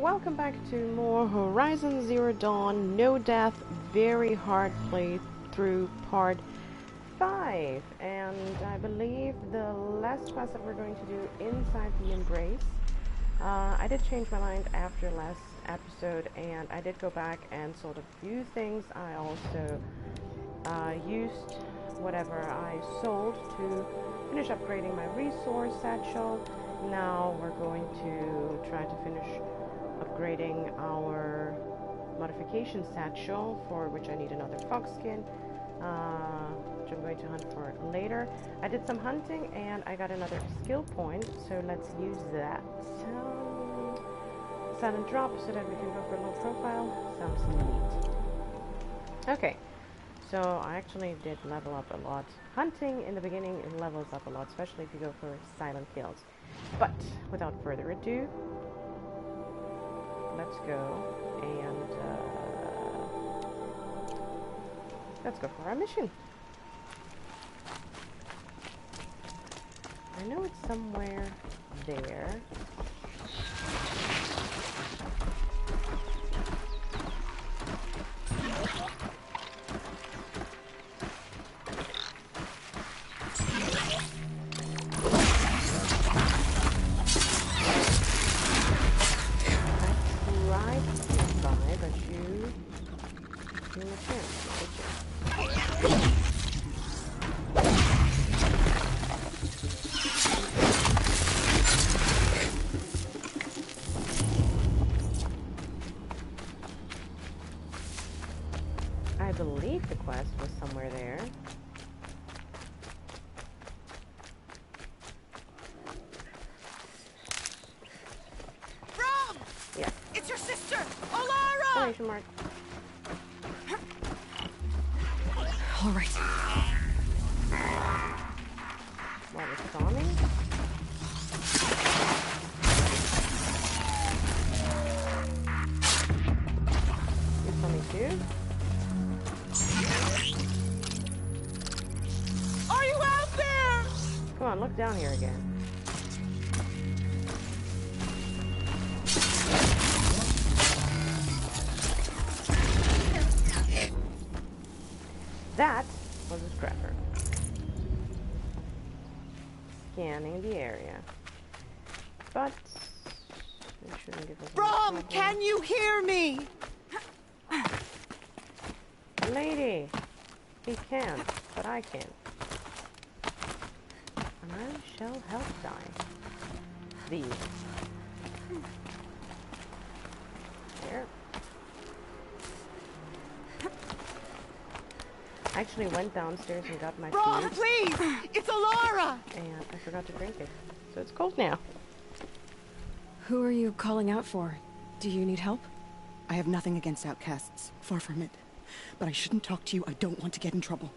welcome back to more Horizon Zero Dawn No Death Very Hard Playthrough Part 5. And I believe the last quest that we're going to do inside the Embrace. I did change my mind after last episode, and I did go back and sold a few things. I also used whatever I sold to finish upgrading my resource satchel. Now we're going to try to finish upgrading our modification satchel, for which I need another fox skin, which I'm going to hunt for later. I did some hunting and I got another skill point, so let's use that. Silent drop so that we can go for low profile. Sounds neat. Okay, so I actually did level up a lot. Hunting in the beginning, it levels up a lot, especially if you go for silent kills. But without further ado, let's go and let's go for our mission. I know it's somewhere there. I believe the quest was somewhere there. Rom! Yeah. It's your sister, Alara! Exclamation mark. All right. What, it saw me? You saw me too? Are you out there? Come on, look down here again. That was a scrapper. Scanning the area. But it shouldn't give us any Rom, problem. can you hear me? Lady, he can, but I can't. And I shall help die. Thee. There. I actually went downstairs and got my Rom, food, please! It's Alara! and I forgot to drink it. So it's cold now. Who are you calling out for? Do you need help? I have nothing against outcasts. Far from it. But I shouldn't talk to you. I don't want to get in trouble.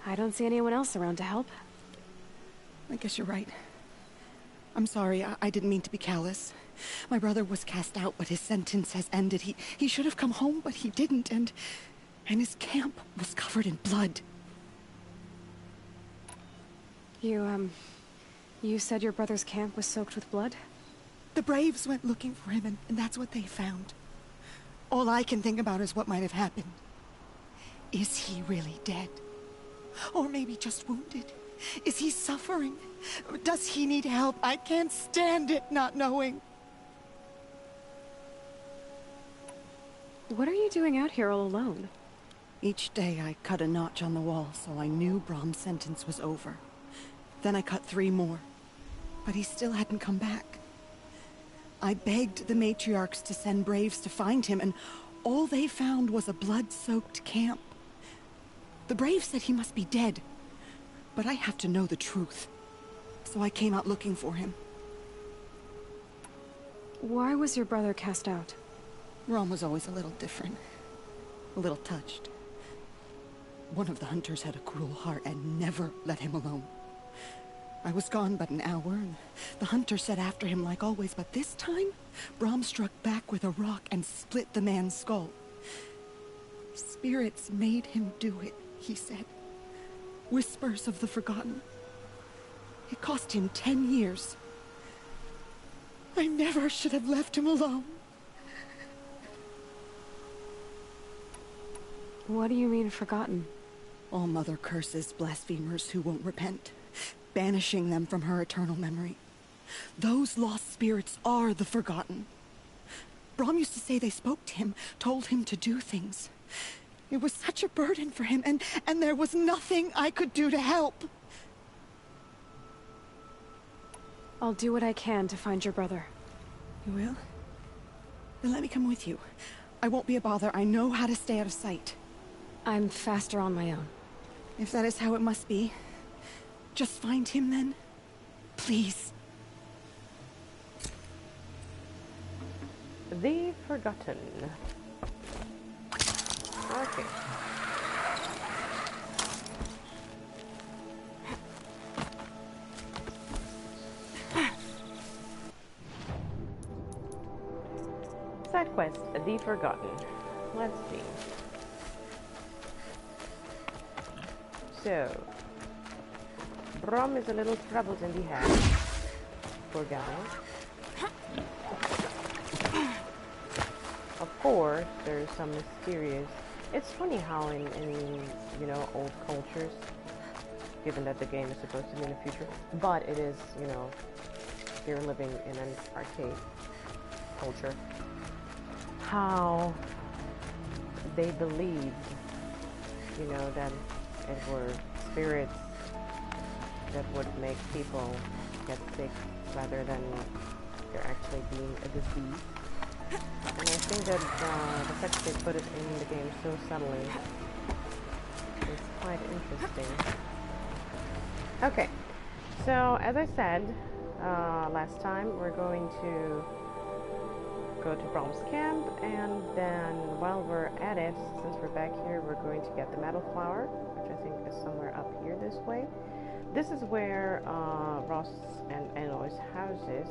I don't see anyone else around to help. I guess you're right. I'm sorry. I didn't mean to be callous. My brother was cast out, but his sentence has ended. He should have come home, but he didn't, and his camp was covered in blood. You said your brother's camp was soaked with blood? The Braves went looking for him, and that's what they found. All I can think about is what might have happened. Is he really dead? Or maybe just wounded? Is he suffering? Does he need help? I can't stand it not knowing. What are you doing out here all alone? Each day I cut a notch on the wall, so I knew Brom's sentence was over. Then I cut 3 more, but he still hadn't come back. I begged the matriarchs to send Braves to find him, and all they found was a blood-soaked camp. The Braves said he must be dead, but I have to know the truth. So I came out looking for him. Why was your brother cast out? Rom was always a little different. A little touched. One of the hunters had a cruel heart and never let him alone. I was gone but an hour, and the hunter set after him like always, but this time, Brom struck back with a rock and split the man's skull. Spirits made him do it, he said. Whispers of the forgotten. It cost him 10 years. I never should have left him alone. What do you mean, forgotten? All Mother curses blasphemers who won't repent, banishing them from her eternal memory. Those lost spirits are the forgotten. Brom used to say they spoke to him, told him to do things. It was such a burden for him, and there was nothing I could do to help. I'll do what I can to find your brother. You will? Then let me come with you. I won't be a bother. I know how to stay out of sight. I'm faster on my own. If that is how it must be, just find him then. Please. The Forgotten. Okay. Side quest, The Forgotten. Let's see. So, Brom is a little troubled in the head. Poor guy. Of course, there's some mysterious... It's funny how in you know, old cultures, given that the game is supposed to be in the future, but it is, you know, you're living in an arcade culture, how they believed, you know, that it were spirits that would make people get sick rather than there actually being a disease. And I think that the fact that they put it in the game so subtly is quite interesting. Okay, so as I said last time, we're going to go to Brom's camp, and then while we're at it, since we're back here, we're going to get the metal flower, which I think is somewhere up here this way. This is where Ross and Eloy's house is.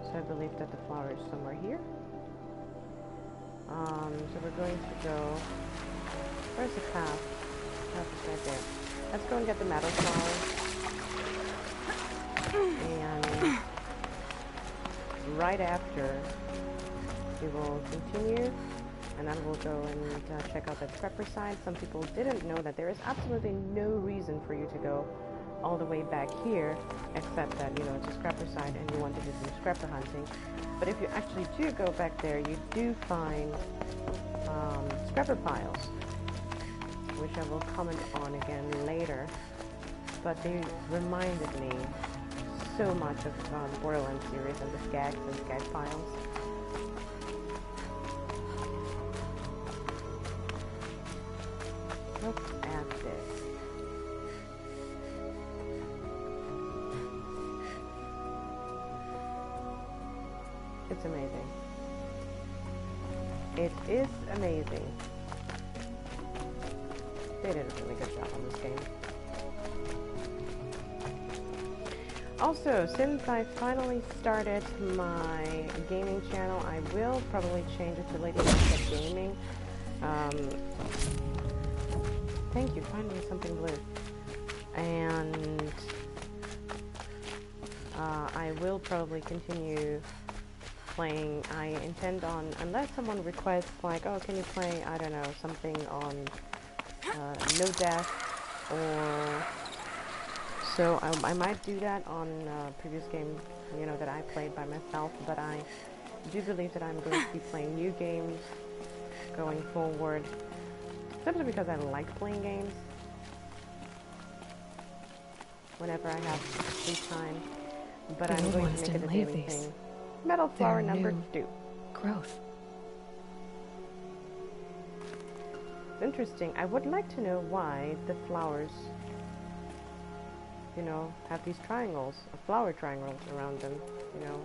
So I believe that the flower is somewhere here. So we're going to go... Where's the path? The path is right there. Let's go and get the metal flower. And right after, we will continue. And then we'll go and check out the prepper side. Some people didn't know that there is absolutely no reason for you to go all the way back here, except that, you know, it's a scrapper side and you want to do some scrapper hunting. But if you actually do go back there, you do find scrapper piles, which I will comment on again later. But they reminded me so much of the Borderlands series and the skags and skag piles. Look at this. It's amazing. It is amazing. They did a really good job on this game. Also, since I finally started my gaming channel, I will probably change it to Lady Luck Gaming. Thank you, finally something blue. And I will probably continue playing. I intend on, unless someone requests like, oh, can you play, I don't know, something on no death, or so I might do that on previous game, you know, that I played by myself, but I do believe that I'm going to be playing new games going forward, simply because I like playing games whenever I have free time, but I'm going to make it a daily thing. Metal flower number 2. Growth. It's interesting. I would like to know why the flowers, you know, have these triangles, flower triangles around them, you know.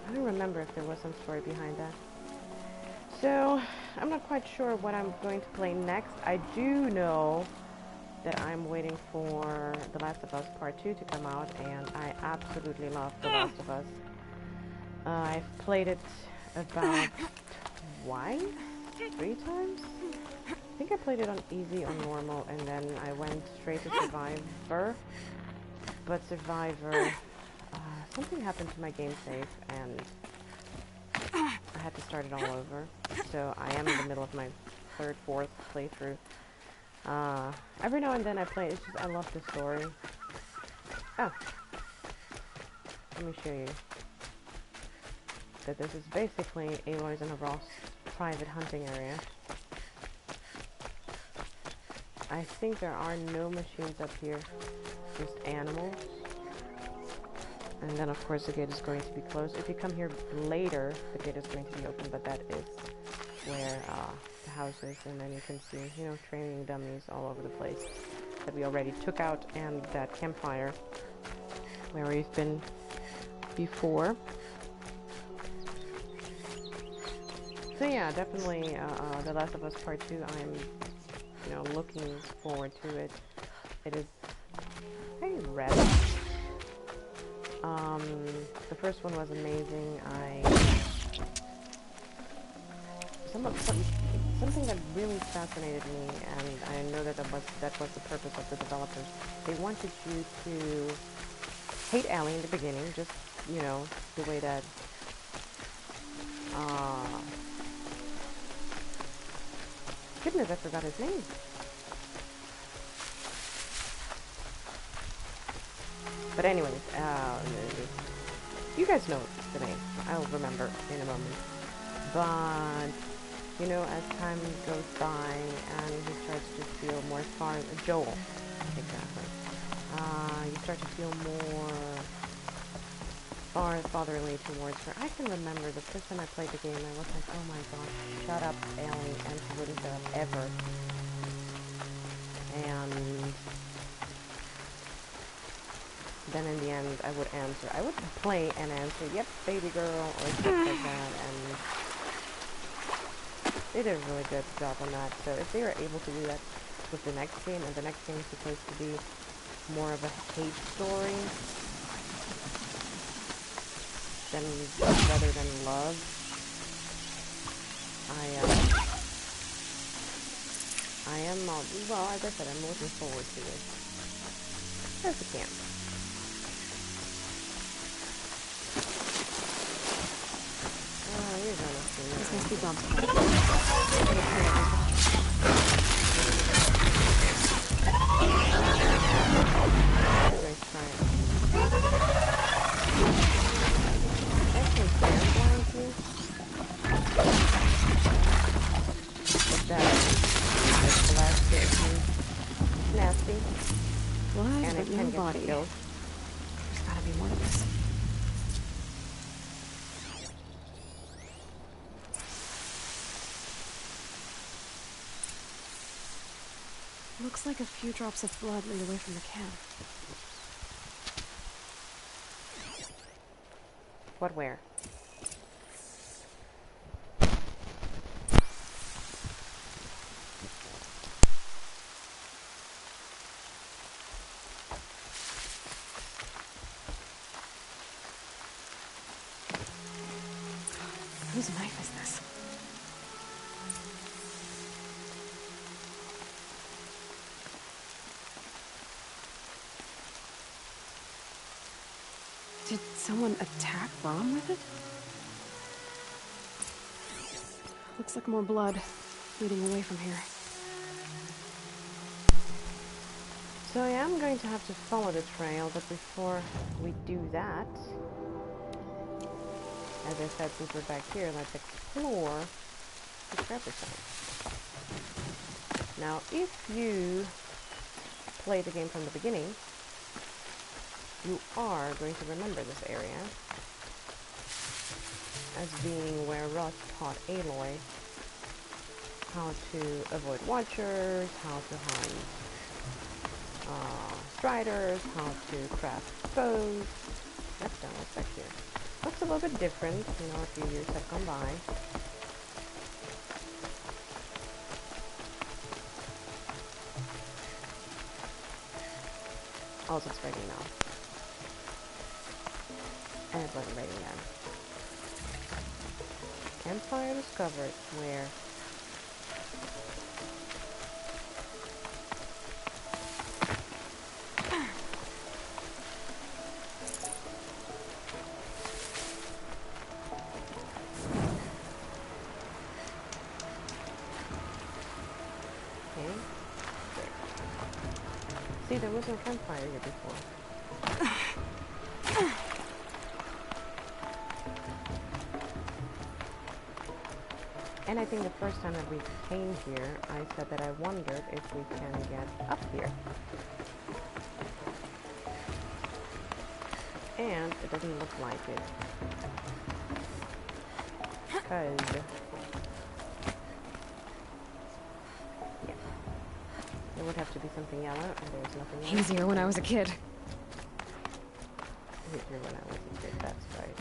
I don't remember if there was some story behind that. So, I'm not quite sure what I'm going to play next. I do know that I'm waiting for The Last of Us Part 2 to come out, and I absolutely love The Last of Us. I've played it about twice? 3 times? I think I played it on easy, on normal, and then I went straight to Survivor. But Survivor, something happened to my game save, and I had to start it all over. So I am in the middle of my third, fourth playthrough. Every now and then I play. It's just I love the story. Oh, let me show you that this is basically Aloy's and Ross' private hunting area. I think there are no machines up here, just animals. And then of course the gate is going to be closed. If you come here later, the gate is going to be open, but that is where the house is. And then you can see, you know, training dummies all over the place that we already took out, and that campfire where we've been before. So yeah, definitely The Last of Us Part 2, I'm, you know, looking forward to it. It is very red. The first one was amazing. Something that really fascinated me, and I know that that was the purpose of the developers. They wanted you to hate Ellie in the beginning, just, you know, the way that goodness, I forgot his name. But anyways, you guys know the name. I'll remember in a moment. But, you know, as time goes by and he starts to feel more Joel, exactly. You start to feel more fatherly towards her. I can remember the first time I played the game, I was like, oh my gosh, shut up, Ellie, and she wouldn't shut up ever. And then in the end, I would answer. I would play and answer, yep, baby girl, or stuff like that, and they did a really good job on that. So if they were able to do that with the next game, and the next game is supposed to be more of a hate story rather than love, I am, well, as I said, I'm looking forward to it. There's the camp. You're gonna see me. This must be Bob's Anyways, try it. Actually, stand blind too. But that black is nasty. blood, And but it no can get body. killed. There's gotta be more to this. Looks like a few drops of blood lead away from the camp. What, where? Whose knife is this? Did someone attack Brom with it? Looks like more blood leading away from here. So I am going to have to follow the trail, but before we do that, as I said, since we're back here, let's explore the treasure site. Now, if you play the game from the beginning, you are going to remember this area as being where Ross taught Aloy how to avoid watchers, how to hunt striders, how to craft bows. That's done, what's back here? Looks a little bit different, you know, a few years have gone by. Also, it's raining now. And it wasn't raining then. Campfire discovered. Where? See, there was no campfire here before. And I think the first time that we came here, I said that I wondered if we can get up here. And it doesn't look like it. Because... yeah. There would have to be something yellow, and there's nothing yellow. Easier when I was a kid. Easier when I was a kid, that's right.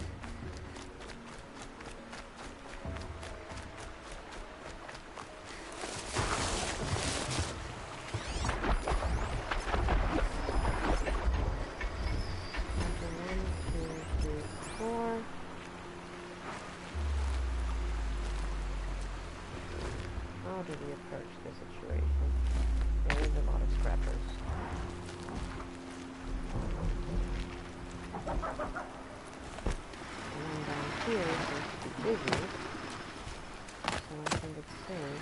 How do we approach this situation? There is a lot of scrappers. And then down here seems to be busy. So I think it's safe.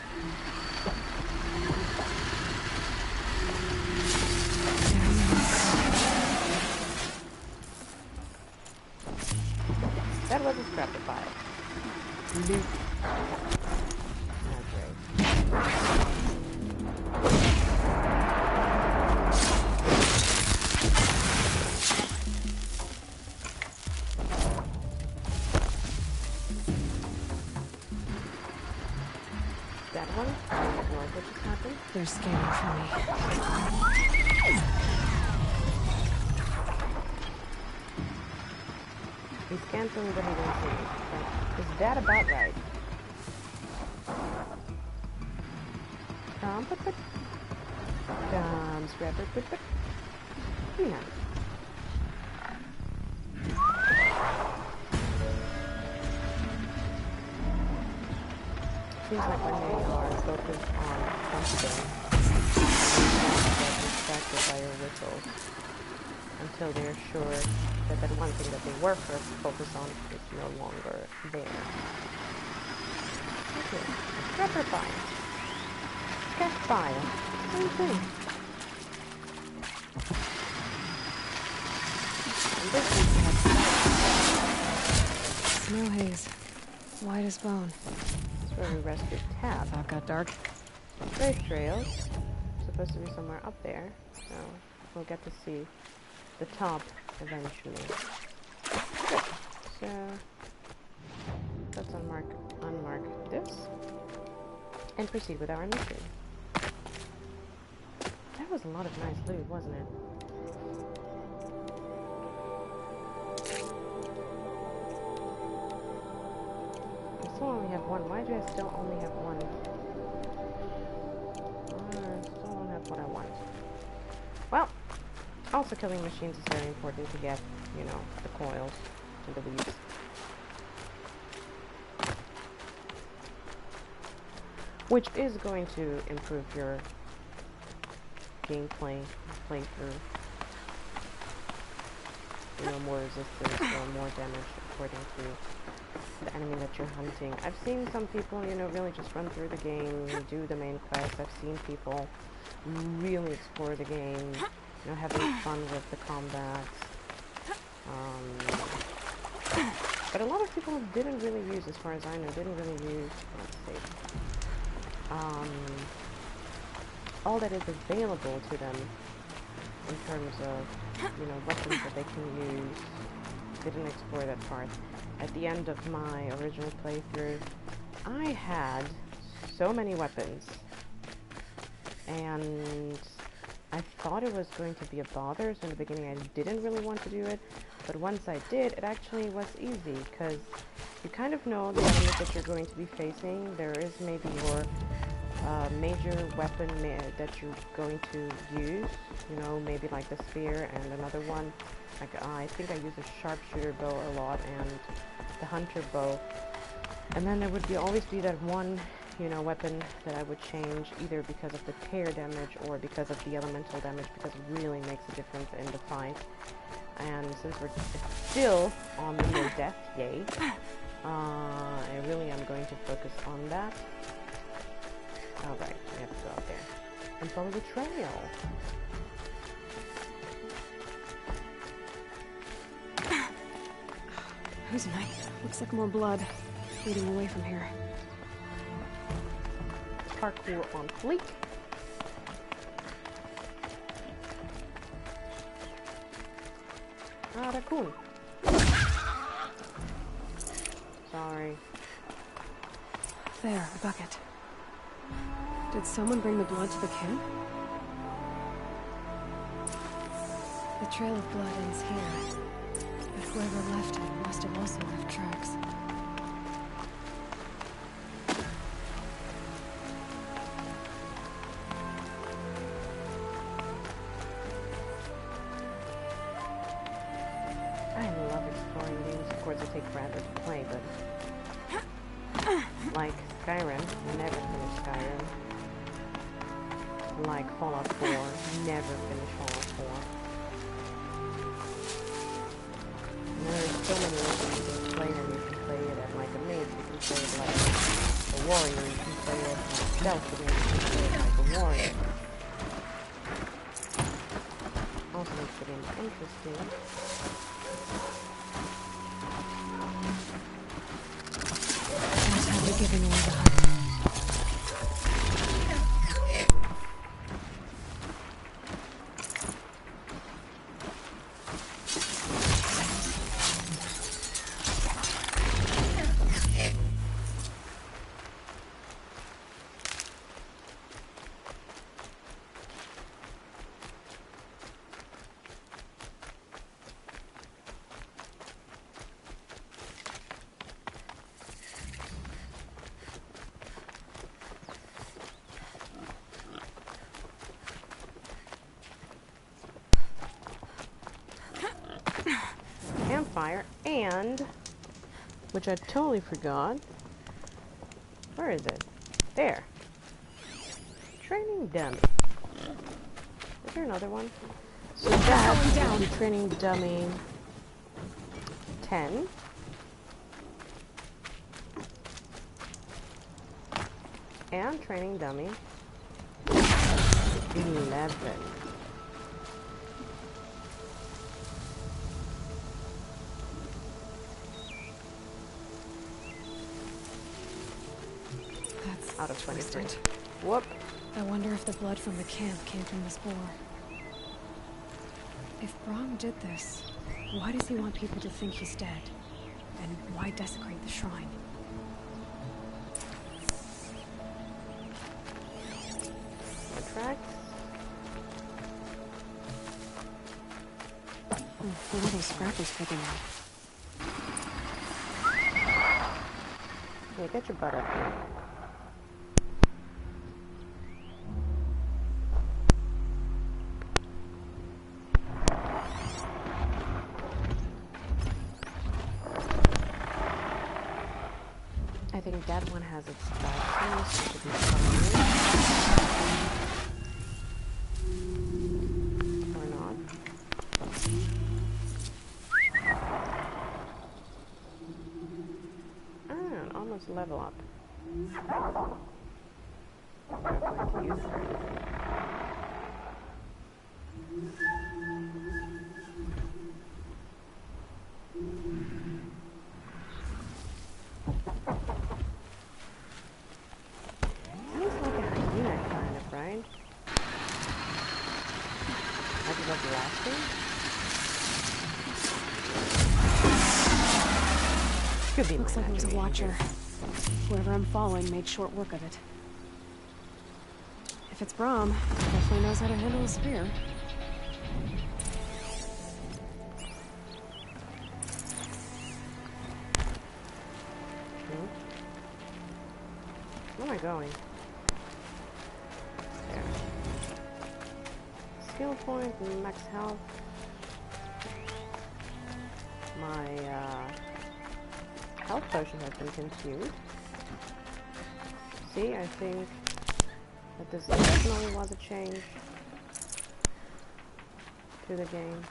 That was a scrapper pile. Loot. That one? I don't know what just happened. They're scanning for me. He scanned for me, but he didn't see me. Is that about right? Put. Scrapper, put. Yeah. Seems like when they are focused on something, they get distracted by your whistles until they're sure that that one thing that they were first focused on is no longer there. Okay, scrapper file. Cash file. Same thing. And this one has Snow haze. White as bone. where we rescued Tab. That got dark. Brave trails. Supposed to be somewhere up there, so we'll get to see the top eventually. Good. So let's unmark this and proceed with our mission. That was a lot of nice loot, wasn't it? I still only have one. Why do I still only have one? I still don't have what I want. Well, also killing machines is very important to get, you know, the coils and the leads. Which is going to improve your gameplay playthrough. You know, more resistance or more damage according to the enemy that you're hunting. I've seen some people, you know, really just run through the game, do the main quest. I've seen people really explore the game, you know, having fun with the combats. But a lot of people didn't really use, as far as I know, didn't really use, let's see, all that is available to them in terms of, you know, weapons that they can use. Didn't explore that part. At the end of my original playthrough, I had so many weapons, and I thought it was going to be a bother, so in the beginning I didn't really want to do it, but once I did, it actually was easy, because you kind of know the enemies that you're going to be facing. There is maybe your major weapon that you're going to use, you know, maybe like the spear, and another one, like I think I use a sharpshooter bow a lot, and the hunter bow, and then there would always be that one, you know, weapon that I would change, either because of the tear damage or because of the elemental damage, because it really makes a difference in the fight. And since we're still on the no death, yay, I really am going to focus on that. Alright, we have to go out there and follow the trail. prison. Looks like more blood leading away from here. Parkour on fleek. Ah, raccoon. Sorry. There, a bucket. Did someone bring the blood to the camp? The trail of blood ends here, but whoever left it must have also left tracks. I love exploring games. Of course, they take forever to play, but like Skyrim, never finish Skyrim. Like Fallout 4, never finish Fallout 4. There's so many ways you can play them. You can play it as like a mage, you can play it like a warrior, you can play it like stealth, and you can play it like a warrior. Also makes the game interesting. Not have you giving away the hunt. Campfire, and which I totally forgot. Where is it? There. Training dummy. Is there another one? So that's down. Training dummy 10. And training dummy 11. That's Out of 23. twisted. Whoop. I wonder if the blood from the camp came from this boar. If Brahm did this, why does he want people to think he's dead? And why desecrate the shrine? More tracks. What are those scrappers picking up? Yeah, get your butt up here. I think that one has its darkness, so it should be fine. Or not. Ah, almost level up. I'm going to use it. Sounds like a hyena, kind of, right? Like the last thing? Could be. Looks like it was a watcher. Whoever I'm following made short work of it. If it's Brahm, he definitely knows how to handle a spear. Where am I going? There. Skill point, max health. My health potion has been consumed. See, I think that this definitely was a change to the game.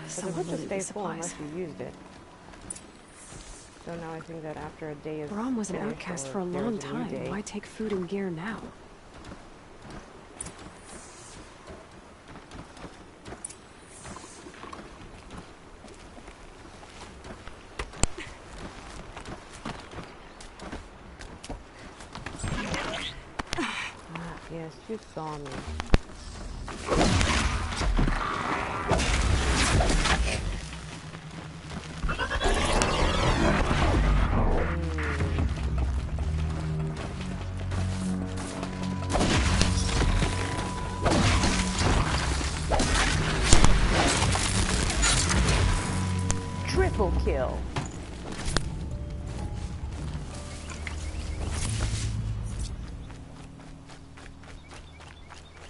Because it would just stay full unless you used it. So now I think that after a day is Brahm was an finished, outcast or for a there's long new time. day, Why take food and gear now? Yes, you saw me. Triple kill.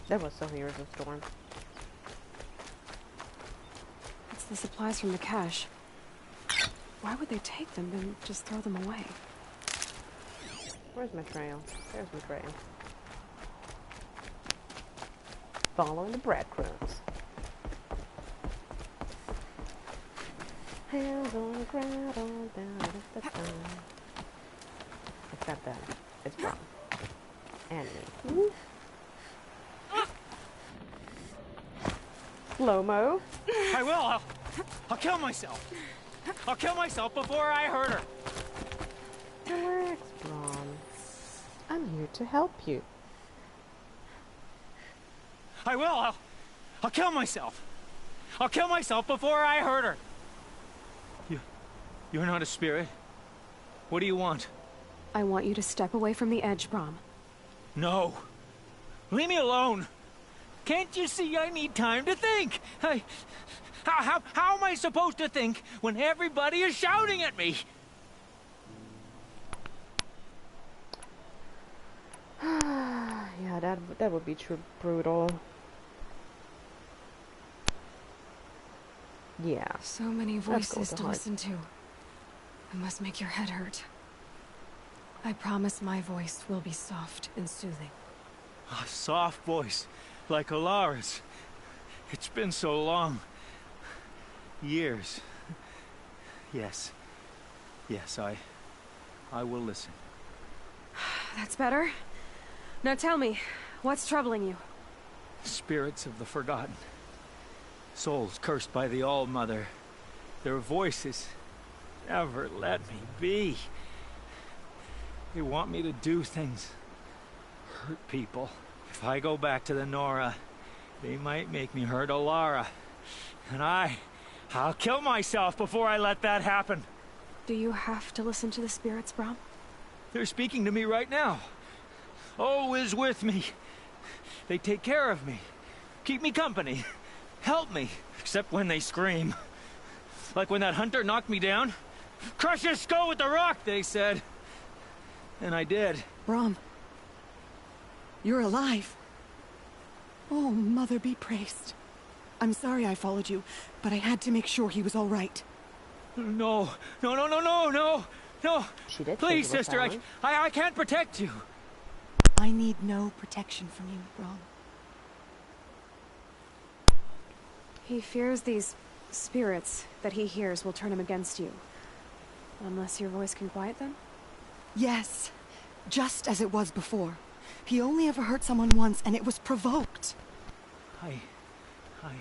That was so Heroes of Storm. It's the supplies from the cache. Why would they take them and just throw them away? Where's my trail? There's my trail. Following the breadcrumbs. Hands on the ground, on down at the time. Except that it's wrong. And me. Woo. Slow-mo. I will. I'll kill myself. I'll kill myself before I hurt her. Relax, Braun. I'm here to help you. I will. I'll kill myself. I'll kill myself before I hurt her. You're not a spirit. What do you want? I want you to step away from the edge, Brom. No. Leave me alone. Can't you see I need time to think? How am I supposed to think when everybody is shouting at me? Yeah, that would be brutal. Yeah. So many voices to listen to. It must make your head hurt. I promise my voice will be soft and soothing. A soft voice, like Alara's. It's been so long. Years. Yes. Yes, I will listen. That's better. Now tell me, what's troubling you? Spirits of the forgotten. Souls cursed by the All-Mother. Their voices never let me be. They want me to do things. Hurt people. If I go back to the Nora, they might make me hurt Alara. And I'll kill myself before I let that happen. Do you have to listen to the spirits, Brom? They're speaking to me right now. Oh is with me. They take care of me. Keep me company. Help me. Except when they scream. Like when that hunter knocked me down. Crush his skull with the rock, they said. And I did. Brom, you're alive. Oh, Mother be praised. I'm sorry I followed you, but I had to make sure he was all right. No. She did. Please, sister, I can't protect you. I need no protection from you, Brom. He fears these spirits that he hears will turn him against you. Unless your voice can quiet them? Yes, just as it was before. He only ever hurt someone once, and it was provoked. I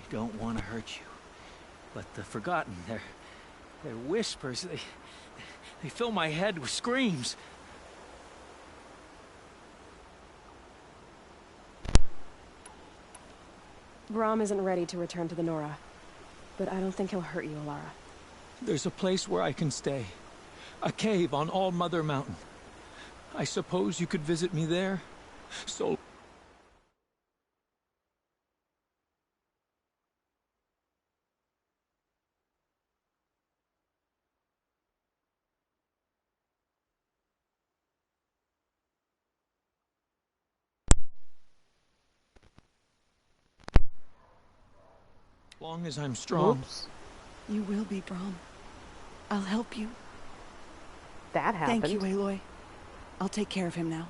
don't want to hurt you. But the Forgotten, their whispers, they fill my head with screams. Brom isn't ready to return to the Nora. But I don't think he'll hurt you, Alara. There's a place where I can stay. A cave on All Mother Mountain. I suppose you could visit me there? So... As long as I'm strong. Oops. You will be, Brom. I'll help you. That happened. Thank you, Aloy. I'll take care of him now.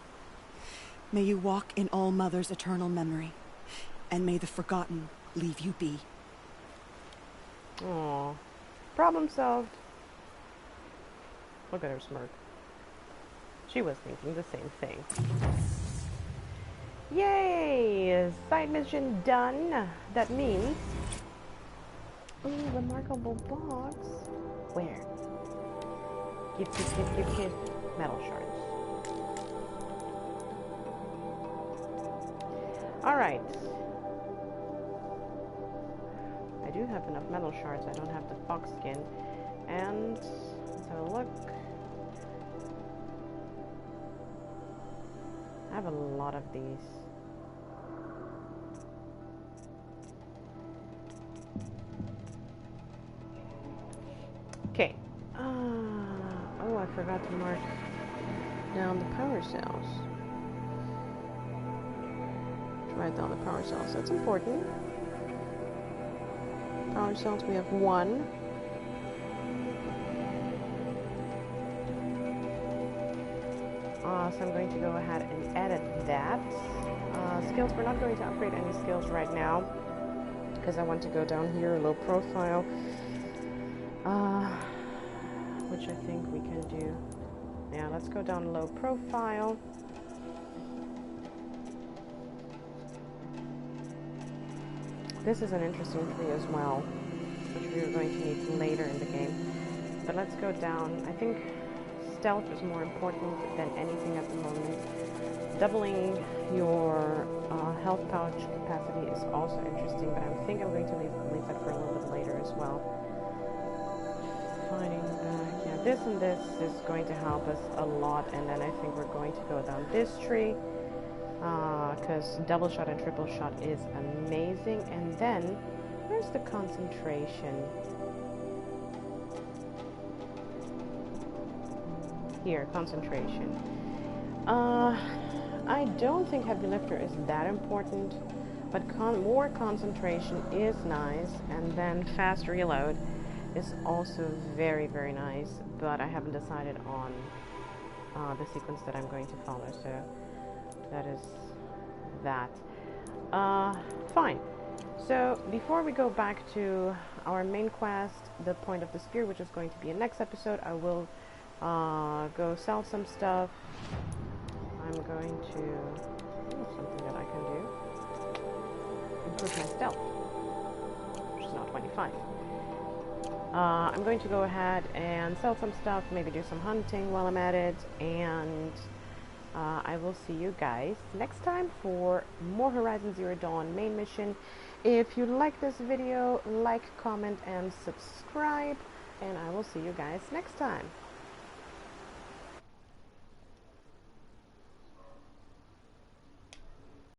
May you walk in All Mother's eternal memory. And may the Forgotten leave you be. Aww. Problem solved. Look at her smirk. She was thinking the same thing. Yay! Side mission done. That means... Ooh, remarkable box. Where? Give. Metal shards. Alright. I do have enough metal shards. I don't have the fox skin. And let's have a look. I have a lot of these. Okay. Oh, I forgot to mark down the power cells. Write down the power cells. That's important. Power cells, we have 1. So I'm going to go ahead and edit that. Skills, we're not going to upgrade any skills right now because I want to go down here, low profile, which I think we can do. Yeah, let's go down low profile. This is an interesting tree as well, which we are going to need later in the game. But let's go down. I think stealth is more important than anything at the moment. Doubling your health pouch capacity is also interesting, but I think I'm going to leave that for a little bit later as well. Finding yeah, this and this is going to help us a lot, and then I think we're going to go down this tree. Because double shot and triple shot is amazing. And then, where's the concentration? Here, concentration. I don't think heavy lifter is that important, but more concentration is nice. And then fast reload is also very, very nice, but I haven't decided on the sequence that I'm going to follow, so that is that. Fine. So before we go back to our main quest, the point of the spear, which is going to be in next episode, I will go sell some stuff. I'm going to something that I can do. Improve my stealth, which is now 25. I'm going to go ahead and sell some stuff, maybe do some hunting while I'm at it, and I will see you guys next time for more Horizon Zero Dawn main mission. If you like this video, like, comment, and subscribe, and I will see you guys next time.